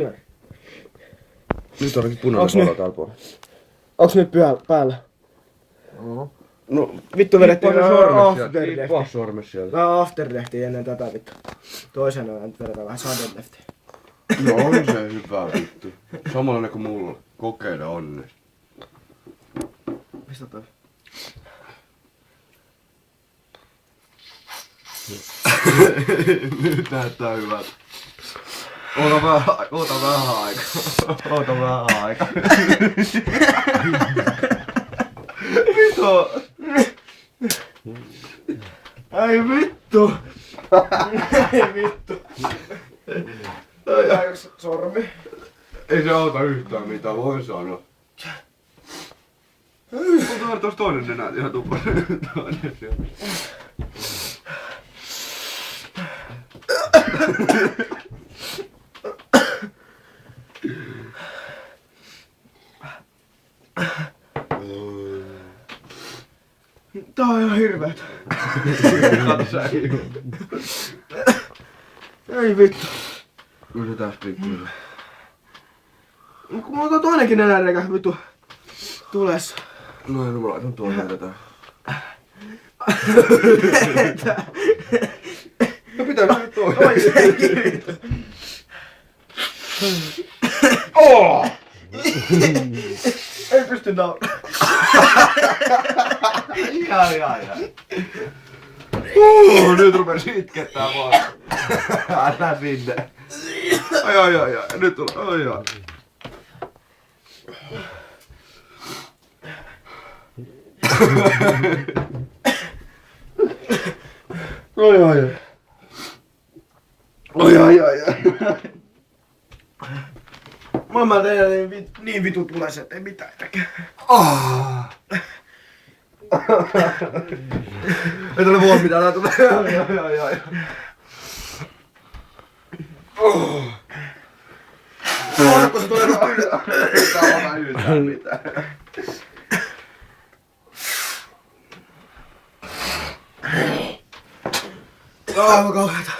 pyöri? Nyt on punainen valo täällä puolella. Onks nyt päällä? No, Vittu vedettiin Tippaa sormes sieltä. Mä afterlehtiin ennen tätä vittu. Toisen on nyt vedetään vähän sadelehtiin. No on se hyvä vittu. Samanlainen kuin mulla. Kokeile onnes. Mistä toi? Nyt näyttää hyvältä. Ota vähän aikaa. Mitä? Ai vittu! Ai vittu! Ai sormi. Ei se auta yhtään mitään, voin sanoa. Ota tos toinen nenä ihan tupainen. Toinen siellä. Tää on ihan hirveetä. Kato sä Ei vittu. Kyllä se tästä pikkuisen. Kun mulla on toinenkin nenäreikä vittu tulessa. No ei, no mä laitan tuohon tätä. No pitää nyt toinen. Toisenkin vittu. Ei pysty nauramaan. Nyt rupes itkettää vaan. Älä sinne. Ai. Nyt tulee. Ai. Mamma teillä niin vitu tulee se, ettei mitään tekee. Ei tälle voi mitään, tää tulee. Ai. Kun se tulee ylös. Tää on yhtään mitään. Aivan kauheeta.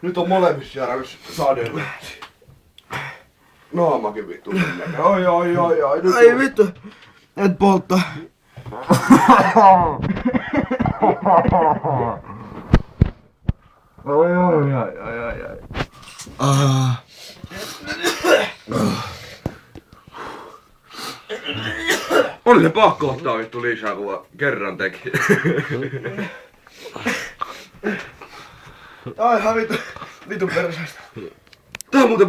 Nyt on molemmissa järvissä sadelehti. Naamakin vittu sinne. Ai. Nyt Ai vittu. Et poltta. Ai. Oli se pakko ottaa vittu lisää, kun kerran teki. Ai vittu. Vittu perseestä. Tää on muuten